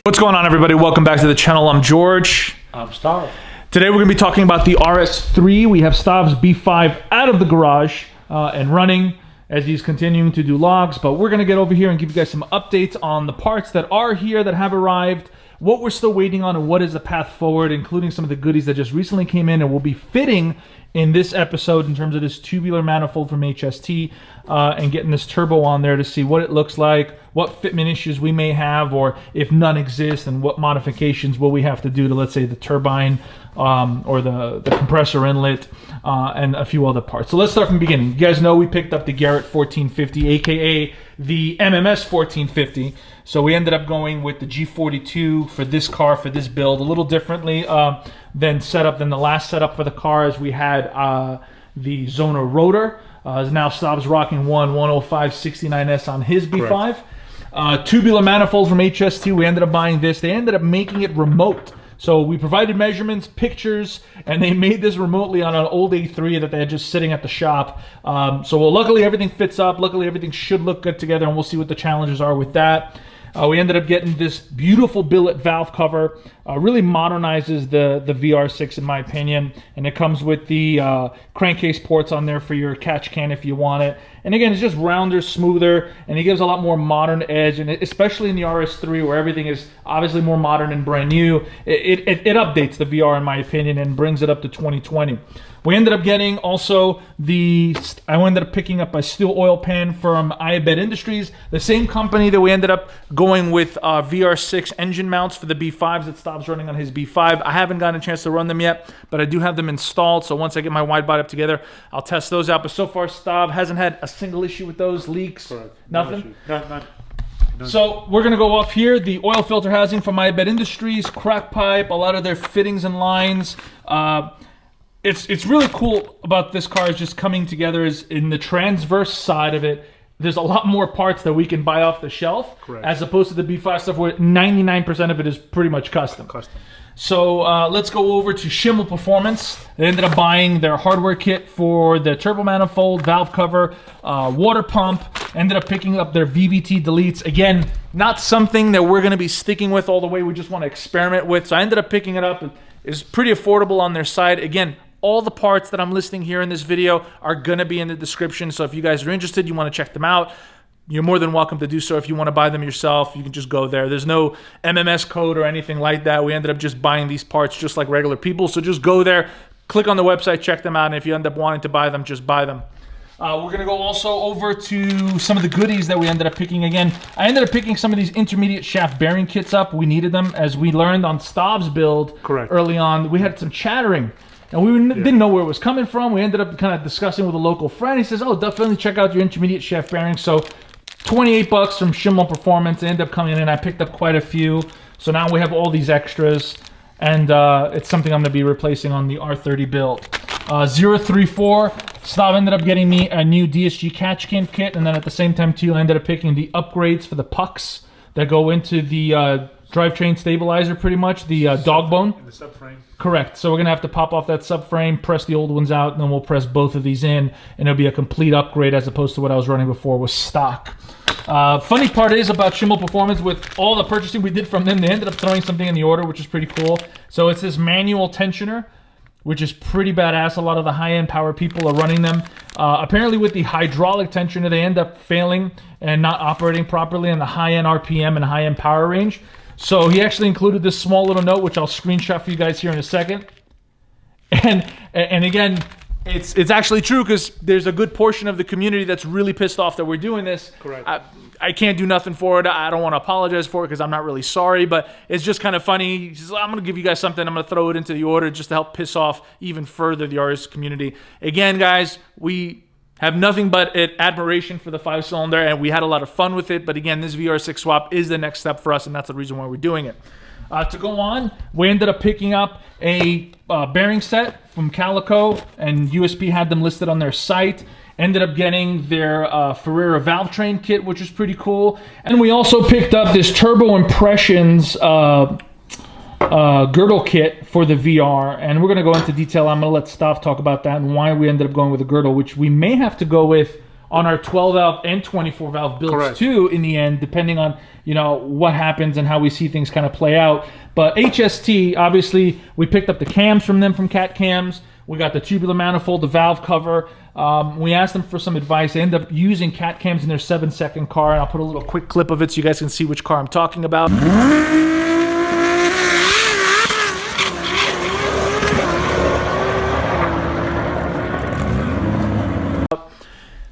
What's going on, everybody? Welcome back to the channel. I'm George. I'm Stav. Today we're going to be talking about the RS3. We have Stav's B5 out of the garage and running as he's continuing to do logs, but we're going to get over here and give you guys some updates on the parts that are here that have arrived, what we're still waiting on, and what is the path forward, including some of the goodies that just recently came in and will be fitting in this episode in terms of this tubular manifold from HST and getting this turbo on there to see what it looks like, what fitment issues we may have, or if none exist, and what modifications will we have to do to, let's say, the turbine or the compressor inlet and a few other parts. So let's start from the beginning. You guys know we picked up the Garrett 1450, aka the MMS 1450. So we ended up going with the G42 for this car, for this build, a little differently than the last setup for the car, as we had the Zona rotor. Now Stav's rocking 105-69S on his B5. Tubular manifold from HST, we ended up buying this. They ended up making it remote. So we provided measurements, pictures, and they made this remotely on an old A3 that they had just sitting at the shop. Luckily everything fits up. Luckily everything should look good together, and we'll see what the challenges are with that. We ended up getting this beautiful billet valve cover. Really modernizes the VR6 in my opinion, and it comes with the crankcase ports on there for your catch can if you want it. And again, it's just rounder, smoother, and it gives a lot more modern edge, and especially in the RS3 where everything is obviously more modern and brand new, it updates the VR in my opinion and brings it up to 2020. We ended up getting also I ended up picking up a steel oil pan from Iabed Industries, the same company that we ended up going with VR6 engine mounts for the B5s that Stav's running on his B5. I haven't gotten a chance to run them yet, but I do have them installed, so once I get my wide body up together, I'll test those out. But so far, Stav hasn't had a single issue with those leaks. Correct. Nothing? No. So we're going to go off here. The oil filter housing from Iabed Industries, crack pipe, a lot of their fittings and lines. It's really cool about this car is just coming together is in the transverse side of it. There's a lot more parts that we can buy off the shelf. Correct. As opposed to the B5 stuff where 99% of it is pretty much custom. So let's go over to Schimmel Performance. They ended up buying their hardware kit for the turbo manifold, valve cover, water pump. Ended up picking up their VVT deletes. Again, not something that we're going to be sticking with all the way. We just want to experiment with. So I ended up picking it up. It's pretty affordable on their side. Again, all the parts that I'm listing here in this video are going to be in the description. So if you guys are interested, you want to check them out, you're more than welcome to do so. If you want to buy them yourself, you can just go there. There's no MMS code or anything like that. We ended up just buying these parts just like regular people. So just go there, click on the website, check them out, and if you end up wanting to buy them, just buy them. We're going to go also over to some of the goodies that we ended up picking. Again, I ended up picking some of these intermediate shaft bearing kits up. We needed them, as we learned on Stav's build. Correct. Early on. We had some chattering, and we didn't know where it was coming from. We ended up kind of discussing with a local friend. He says, oh, definitely check out your intermediate shaft bearings. So $28 from Schimmel Performance. They ended up coming in. I picked up quite a few. So now we have all these extras, and it's something I'm going to be replacing on the R30 build. 034, Stav ended up getting me a new DSG catch can kit, and then at the same time too, I ended up picking the upgrades for the pucks that go into the drivetrain stabilizer, pretty much, the dog bone. The subframe. Correct. So we're going to have to pop off that subframe, press the old ones out, and then we'll press both of these in, and it'll be a complete upgrade as opposed to what I was running before was stock. Funny part is about Schimmel Performance, with all the purchasing we did from them, they ended up throwing something in the order, which is pretty cool. So it's this manual tensioner, which is pretty badass. A lot of the high-end power people are running them. Apparently with the hydraulic tensioner, they end up failing and not operating properly in the high-end RPM and high-end power range. So he actually included this small little note, which I'll screenshot for you guys here in a second. And again, it's actually true, because there's a good portion of the community that's really pissed off that we're doing this. Correct. I can't do nothing for it. I don't want to apologize for it because I'm not really sorry, but it's just kind of funny. He says, I'm going to give you guys something. I'm going to throw it into the order just to help piss off even further the RS community. Again, guys, we have nothing but admiration for the 5-cylinder, and we had a lot of fun with it. But again, this VR6 swap is the next step for us, and that's the reason why we're doing it. To go on, we ended up picking up a bearing set from Calico, and USP had them listed on their site. Ended up getting their Ferreira valve train kit, which is pretty cool. And we also picked up this Turbo Impressions girdle kit for the VR, and we're going to go into detail. I'm going to let Stav talk about that and why we ended up going with a girdle, which we may have to go with on our 12 valve and 24 valve builds Correct. too in the end, depending on, you know, what happens and how we see things kind of play out. But HST, obviously, we picked up the cams from them from Cat Cams. We got the tubular manifold, the valve cover. We asked them for some advice. They ended up using Cat Cams in their 7-second car, and I'll put a little quick clip of it so you guys can see which car I'm talking about.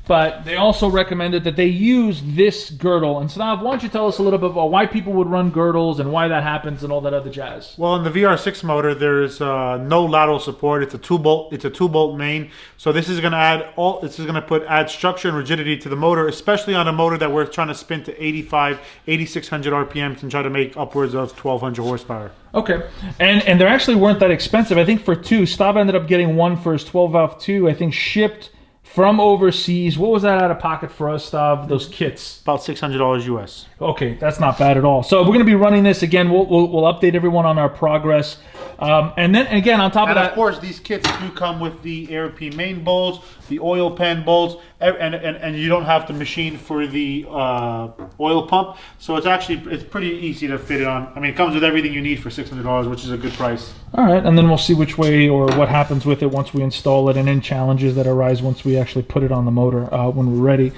But they also recommended that they use this girdle. And Stav, why don't you tell us a little bit about why people would run girdles and why that happens and all that other jazz? Well, in the VR6 motor, there's no lateral support. It's a 2-bolt. It's a 2-bolt main. So this is going to add structure and rigidity to the motor, especially on a motor that we're trying to spin to 8,600 RPMs and try to make upwards of 1,200 horsepower. Okay, and they actually weren't that expensive. I think for two, Stav ended up getting one for his 12 valve 2. I think shipped from overseas. What was that out of pocket for us, Stav? Those kits. About $600 US. Okay, that's not bad at all. So we're going to be running this again. We'll update everyone on our progress. And then again, on top of And that, of course, these kits do come with the ARP main bolts, the oil pan bolts, and you don't have to machine for the oil pump. So it's pretty easy to fit it on. I mean, it comes with everything you need for $600, which is a good price. all right, and then we'll see which way or what happens with it once we install it, and any challenges that arise once we actually put it on the motor when we're ready.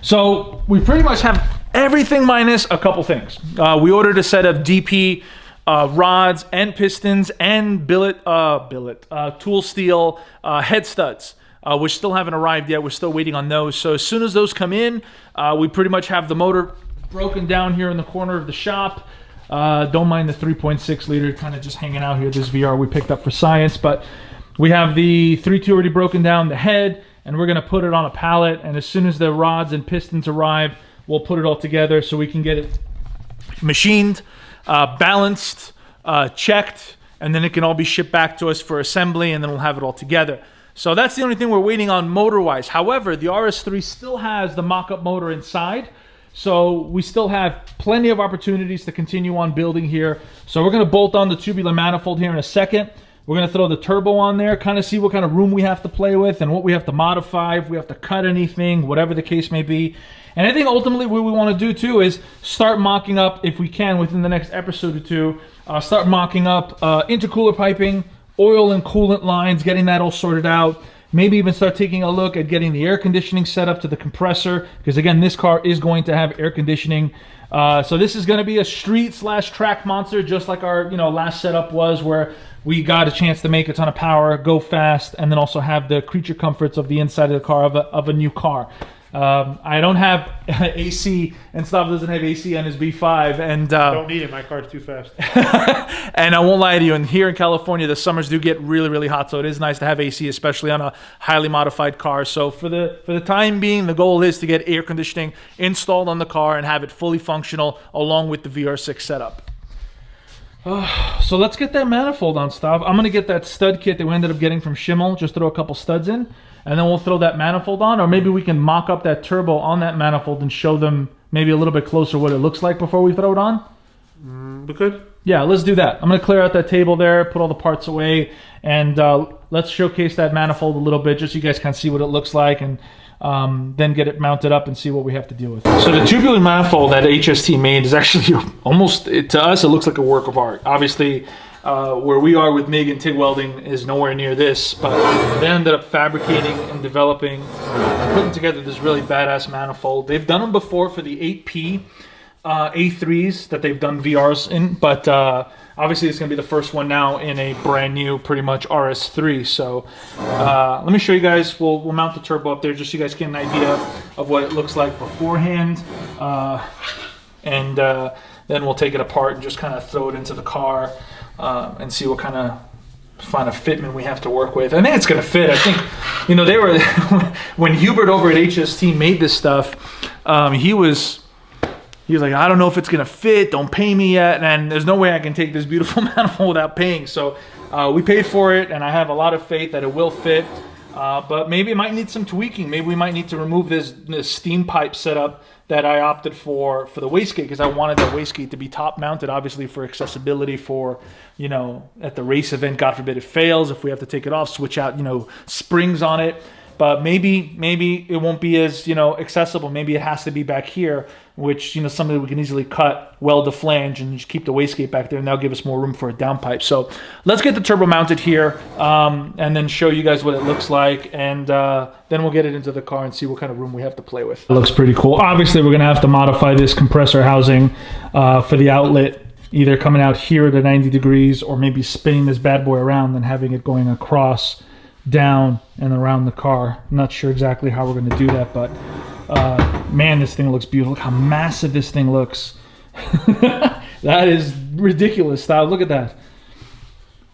So we pretty much have everything minus a couple things. We ordered a set of DP rods and pistons and billet tool steel head studs, which still haven't arrived yet. We're still waiting on those. So as soon as those come in, we pretty much have the motor broken down here in the corner of the shop. Don't mind the 3.6 liter kind of just hanging out here. This VR we picked up for science, but we have the 3.2 already broken down, the head, and we're going to put it on a pallet. And as soon as the rods and pistons arrive, we'll put it all together so we can get it machined, balanced, checked, and then it can all be shipped back to us for assembly, and then we'll have it all together. So that's the only thing we're waiting on motor-wise. However, the RS3 still has the mock-up motor inside, so we still have plenty of opportunities to continue on building here. So we're going to bolt on the tubular manifold here in a second. We're going to throw the turbo on there, kind of see what kind of room we have to play with and what we have to modify, if we have to cut anything, whatever the case may be. And I think ultimately what we want to do too is start mocking up, if we can, within the next episode or two, start mocking up intercooler piping, oil and coolant lines, getting that all sorted out. Maybe even start taking a look at getting the air conditioning set up to the compressor, because again, this car is going to have air conditioning. So this is going to be a street/track monster, just like our last setup was, where we got a chance to make a ton of power, go fast, and then also have the creature comforts of the inside of the car of a new car. I don't have AC, and Stav doesn't have AC on his B5, and Don't need it. My car's too fast. and I won't lie to you, and here in California, the summers do get really, really hot, so it is nice to have AC, especially on a highly modified car. So for the time being, the goal is to get air conditioning installed on the car and have it fully functional along with the VR6 setup. So let's get that manifold on, Stav. I'm going to get that stud kit that we ended up getting from Schimmel, just throw a couple studs in, and then we'll throw that manifold on, or maybe we can mock up that turbo on that manifold and show them maybe a little bit closer what it looks like before we throw it on. We could. Yeah, let's do that. I'm going to clear out that table there, put all the parts away, and let's showcase that manifold a little bit just so you guys can see what it looks like, and then get it mounted up and see what we have to deal with. So the tubular manifold that HST made is actually almost, to us, it looks like a work of art. Obviously, where we are with MIG and TIG welding is nowhere near this, but they ended up fabricating and developing, putting together this really badass manifold. They've done them before for the 8P A3s that they've done VRs in, but obviously it's going to be the first one now in a brand new, pretty much RS3. So let me show you guys. We'll mount the turbo up there just so you guys get an idea of what it looks like beforehand, and then we'll take it apart and just kind of throw it into the car and see what kind of fitment we have to work with. I think it's going to fit. I think, they were when Hubert over at HST made this stuff, he was like, I don't know if it's going to fit. Don't pay me yet. And there's no way I can take this beautiful manifold without paying. So we paid for it, and I have a lot of faith that it will fit. But maybe it might need some tweaking. Maybe we might need to remove this steam pipe setup that I opted for the wastegate, because I wanted that wastegate to be top mounted, obviously for accessibility for, at the race event, God forbid it fails. If we have to take it off, switch out, springs on it. but maybe it won't be as, you know, accessible. Maybe it has to be back here, which, you know, something that we can easily cut, weld the flange, and just keep the wastegate back there, and that'll give us more room for a downpipe. So let's get the turbo mounted here, and then show you guys what it looks like, and then we'll get it into the car and see what kind of room we have to play with. It looks pretty cool. Obviously, we're gonna have to modify this compressor housing for the outlet, either coming out here at 90 degrees or maybe spinning this bad boy around and having it going across, down, and around the car. I'm not sure exactly how we're going to do that, but man, this thing looks beautiful. Look how massive this thing looks. That is ridiculous, style. Look at that.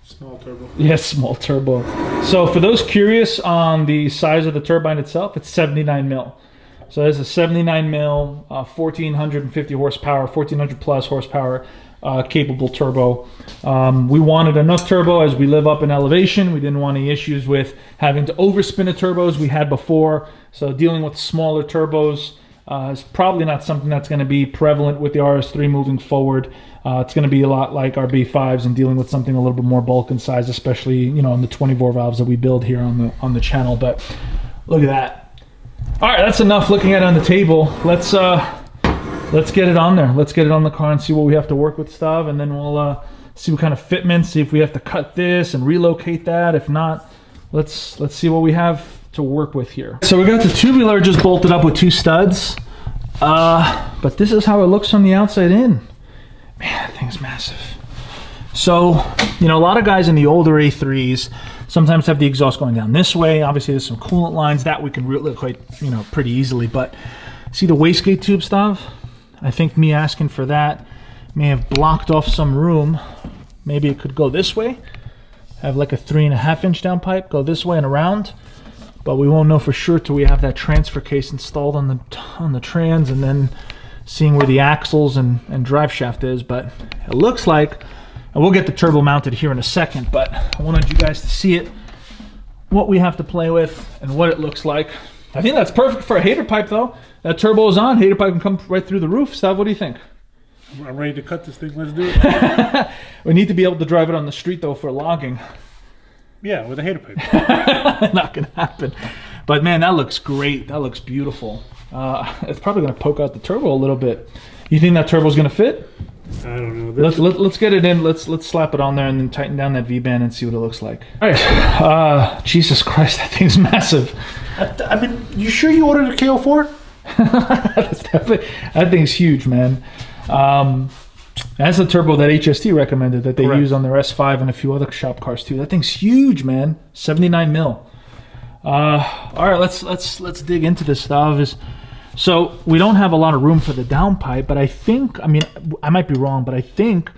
Small turbo. Yes, small turbo. So for those curious on the size of the turbine itself, it's 79 mil. So there's a 79 mil, 1450 horsepower, 1400 plus horsepower capable turbo. We wanted enough turbo as we live up in elevation. We didn't want any issues with having to overspin the turbos we had before. So dealing with smaller turbos is probably not something that's going to be prevalent with the RS3 moving forward. It's going to be a lot like our B5s and dealing with something a little bit more bulk in size, especially, you know, on the 24 valves that we build here on the channel. But look at that. All right, that's enough looking at it on the table. Let's get it on there. Let's get it on the car and see what we have to work with, Stav, and then we'll see what kind of fitment, see if we have to cut this and relocate that. If not, let's see what we have to work with here. So we got the tubular just bolted up with 2 studs, but this is how it looks from the outside in. Man, that thing's massive. So, you know, a lot of guys in the older A3s sometimes have the exhaust going down this way. Obviously, there's some coolant lines that we can really quite, you know, pretty easily. But see the wastegate tube, Stav? I think me asking for that may have blocked off some room. Maybe it could go this way. Have like a 3.5 inch downpipe, go this way and around. But we won't know for sure till we have that transfer case installed on the trans, and then seeing where the axles and drive shaft is. But it looks like, and we'll get the turbo mounted here in a second, but I wanted you guys to see it, what we have to play with and what it looks like. I think that's perfect for a hater pipe though. That turbo is on, hater pipe can come right through the roof. Stav, what do you think? I'm ready to cut this thing. Let's do it. We need to be able to drive it on the street though for logging. Yeah, with a hater pipe. Not gonna happen. But man, that looks great. That looks beautiful. It's probably gonna poke out the turbo a little bit. You think that turbo's gonna fit? I don't know. Let's get it in. Let's slap it on there and then tighten down that V-band and see what it looks like. All right. Jesus Christ, that thing's massive. I mean, you sure you ordered a KO4? That thing's huge, man. That's the turbo that HST recommended that they use on their S5 and a few other shop cars too. That thing's huge, man. 79 mil. All right, let's dig into this stuff. So we don't have a lot of room for the downpipe, but I think, I mean, I might be wrong, but I think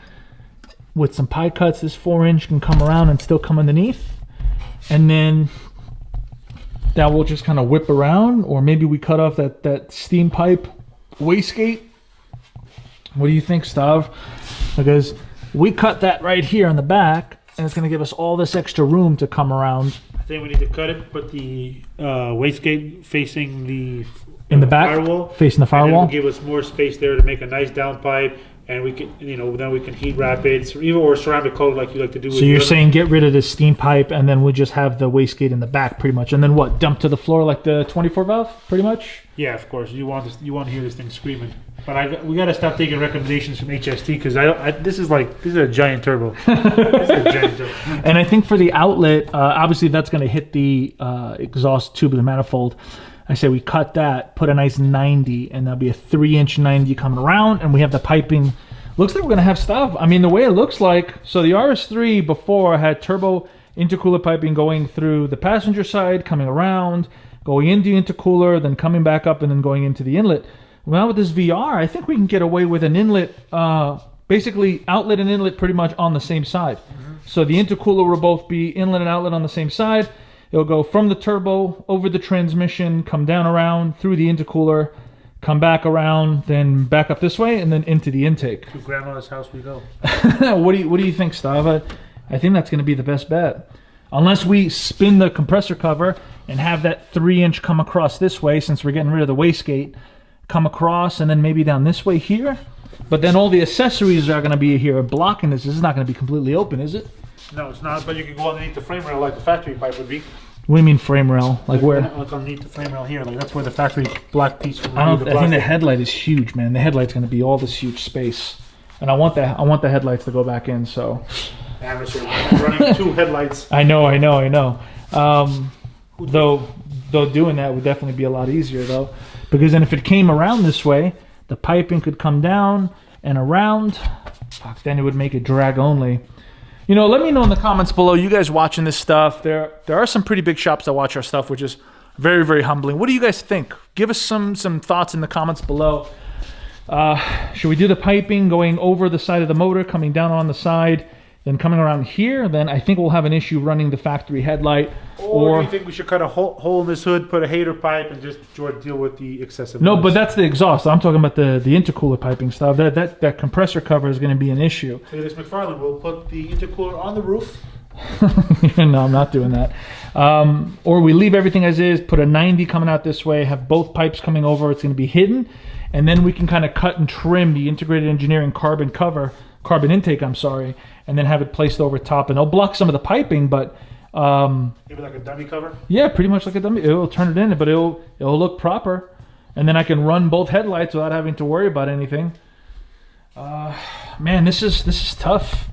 with some pie cuts, this 4-inch can come around and still come underneath, and then that will just kind of whip around, or maybe we cut off that steam pipe wastegate. What do you think, Stav? Because we cut that right here on the back, and it's going to give us all this extra room to come around. I think we need to cut it, put the wastegate facing the back, firewall, facing the firewall. And give us more space there to make a nice downpipe, and we can, you know, then we can heat wrap it, or ceramic coat like you like to do. So you're saying get rid of the steam pipe, and then we just have the wastegate in the back, pretty much, and then what? Dump to the floor like the 24 valve, pretty much. Yeah, of course. You want this, you want to hear this thing screaming. But we got to stop taking recommendations from HST, because this is a giant turbo. This is a giant turbo. And I think for the outlet, obviously that's going to hit the exhaust tube of the manifold. I say we cut that, put a nice 90, and that'll be a 3-inch 90 coming around, and we have the piping. Looks like we're going to have stuff. I mean, the way it looks like, so the RS3 before had turbo intercooler piping going through the passenger side, coming around, going into the intercooler, then coming back up, and then going into the inlet. Well, with this VR, I think we can get away with an inlet, basically outlet and inlet pretty much on the same side. Mm-hmm. So the intercooler will both be inlet and outlet on the same side. It'll go from the turbo over the transmission, come down around through the intercooler, come back around, then back up this way, and then into the intake. To grandma's house we go. What do you think, Stav? I think that's going to be the best bet. Unless we spin the compressor cover and have that 3-inch come across this way, since we're getting rid of the wastegate, come across and then maybe down this way here. But then all the accessories are going to be here blocking this. This is not going to be completely open, is it? No, it's not, but you can go underneath the frame rail like the factory pipe would be. What do you mean frame rail? Like where? Like underneath the frame rail here. Like that's where the factory black piece will be. I think the headlight is huge, man. The headlight's going to be all this huge space, and I want the headlights to go back in. So amateur running 2 headlights. I know. Though doing that would definitely be a lot easier though, because then if it came around this way, the piping could come down and around. Fuck, then it would make it drag only. You know, let me know in the comments below, you guys watching this stuff. There are some pretty big shops that watch our stuff, which is very, very humbling. What do you guys think? Give us some thoughts in the comments below. Should we do the piping going over the side of the motor, coming down on the side, then coming around here? Then I think we'll have an issue running the factory headlight. Or do you think we should cut a hole in this hood, put a hater pipe, and just deal with the excessive No, noise? but that's the exhaust. I'm talking about the intercooler piping stuff. That compressor cover is going to be an issue. Hey, this McFarland, we'll put the intercooler on the roof. No, I'm not doing that. Or we leave everything as is, put a 90 coming out this way, have both pipes coming over. It's going to be hidden, and then we can kind of cut and trim the integrated engineering carbon intake, and then have it placed over top, and it'll block some of the piping, but Maybe like a dummy cover? yeah, pretty much like a dummy. It'll turn it in, but it'll look proper, and then I can run both headlights without having to worry about anything. Man, this is tough.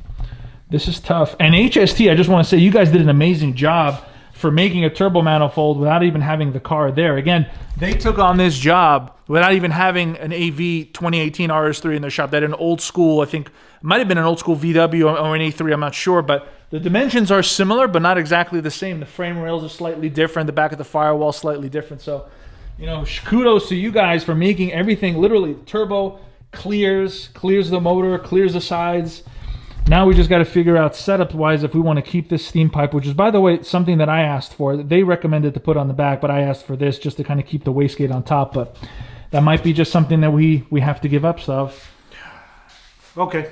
This is tough. And HST, I just want to say, you guys did an amazing job for making a turbo manifold without even having the car there. Again, they took on this job without even having an AV 2018 RS3 in their shop. They had an old school, I think, might have been an old school VW or an A3, I'm not sure, but the dimensions are similar, but not exactly the same. The frame rails are slightly different. The back of the firewall is slightly different. So, you know, kudos to you guys for making everything literally turbo, clears the motor, clears the sides. Now we just got to figure out setup-wise if we want to keep this steam pipe, which is, by the way, something that I asked for. They recommended to put on the back, but I asked for this just to kind of keep the wastegate on top. But that might be just something that we have to give up, stuff. Okay.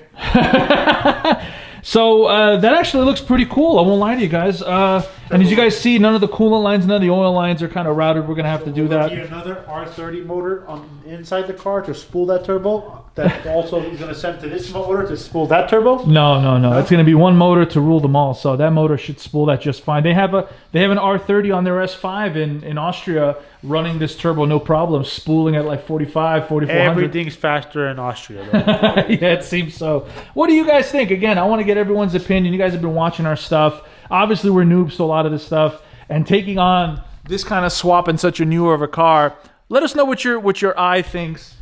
So that actually looks pretty cool. I won't lie to you guys. And as you guys see, none of the coolant lines, none of the oil lines are kind of routed. We're going to have to do that. Need another R30 motor on inside the car to spool that turbo. That also is going to send to this motor to spool that turbo. No. It's going to be one motor to rule them all. So that motor should spool that just fine. They have an R30 on their S5 in Austria running this turbo, no problem, spooling at like 45, 4400. Everything's faster in Austria, though. Yeah, it seems so. What do you guys think? Again, I want to get everyone's opinion. You guys have been watching our stuff. Obviously, we're noobs to a lot of this stuff, and taking on this kind of swap in such a newer of a car. Let us know what your eye thinks.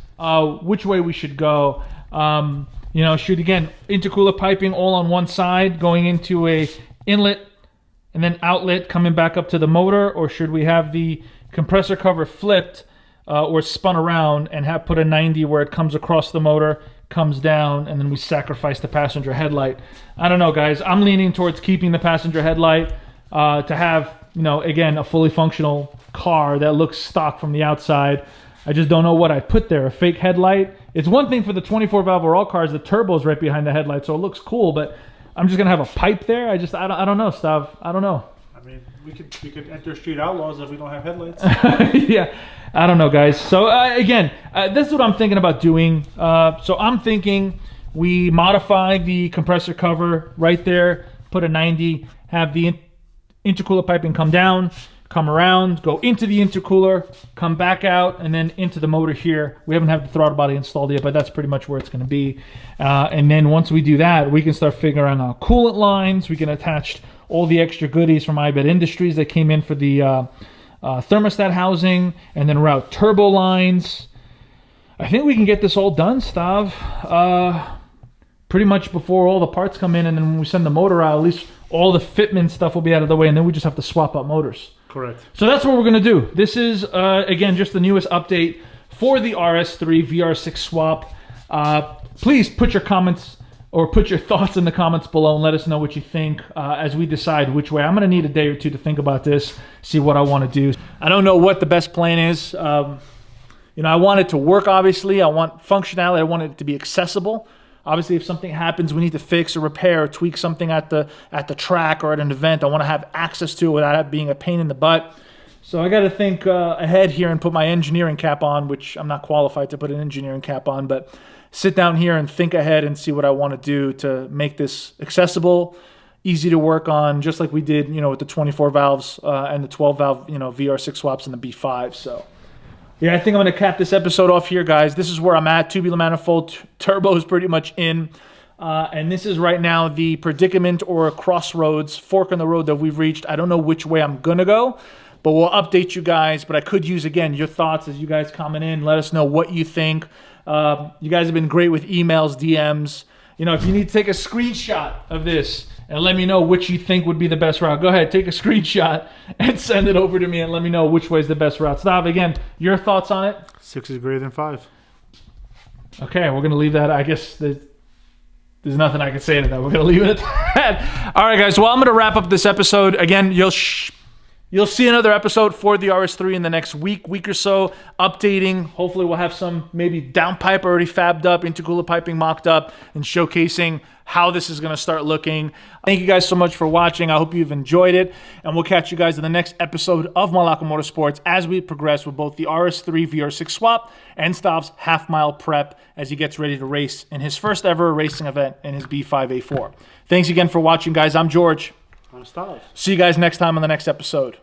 Which way we should go. You know, should, again, intercooler piping all on one side, going into a inlet and then outlet coming back up to the motor, or should we have the compressor cover flipped or spun around and have put a 90 where it comes across the motor, comes down, and then we sacrifice the passenger headlight? I don't know, guys. I'm leaning towards keeping the passenger headlight to have, you know, again, a fully functional car that looks stock from the outside. I just don't know what I'd put there. A fake headlight. It's one thing for the 24 valve or all cars, the turbo's right behind the headlight, so it looks cool, but I'm just gonna have a pipe there. I don't know, Stav. I don't know. I mean, we could enter Street Outlaws if we don't have headlights. Yeah, I don't know, guys. So again, this is what I'm thinking about doing. So I'm thinking we modify the compressor cover right there, put a 90, have the intercooler piping come down, come around, go into the intercooler, come back out, and then into the motor here. We haven't had the throttle body installed yet, but that's pretty much where it's going to be. And then once we do that, we can start figuring out coolant lines. We can attach all the extra goodies from iBet Industries that came in for the thermostat housing, and then route turbo lines. I think we can get this all done, Stav, pretty much before all the parts come in, and then when we send the motor out, at least all the fitment stuff will be out of the way, and then we just have to swap out motors. Correct. So that's what we're going to do. This is, again, just the newest update for the RS3 VR6 swap. Please put your comments or put your thoughts in the comments below and let us know what you think as we decide which way. I'm going to need a day or two to think about this, see what I want to do. I don't know what the best plan is. You know, I want it to work, obviously. I want functionality. I want it to be accessible. Obviously, if something happens, we need to fix or repair or tweak something at the track or at an event, I want to have access to it without it being a pain in the butt. So I got to think ahead here and put my engineering cap on, which I'm not qualified to put an engineering cap on, but sit down here and think ahead and see what I want to do to make this accessible, easy to work on, just like we did, with the 24 valves and the 12 valve, VR6 swaps and the B5. So, yeah, I think I'm going to cap this episode off here, guys. This is where I'm at. Tubular manifold, turbo is pretty much in. And this is right now the predicament or crossroads, fork in the road that we've reached. I don't know which way I'm going to go, but we'll update you guys. But I could use, again, your thoughts as you guys comment in. Let us know what you think. You guys have been great with emails, DMs. If you need to take a screenshot of this and let me know which you think would be the best route, go ahead, take a screenshot and send it over to me and let me know which way is the best route. Stav, again, your thoughts on it? 6 is greater than 5. Okay, we're going to leave that. I guess there's nothing I can say to that. We're going to leave it at that. All right, guys. Well, I'm going to wrap up this episode. Again, you'll see another episode for the RS3 in the next week or so, updating. Hopefully, we'll have some maybe downpipe already fabbed up, intercooler piping mocked up, and showcasing how this is going to start looking. Thank you guys so much for watching. I hope you've enjoyed it, and we'll catch you guys in the next episode of Malaco Motorsports as we progress with both the RS3 VR6 swap and Stav's half-mile prep as he gets ready to race in his first ever racing event in his B5A4. Thanks again for watching, guys. I'm George. I'm Stav. See you guys next time on the next episode.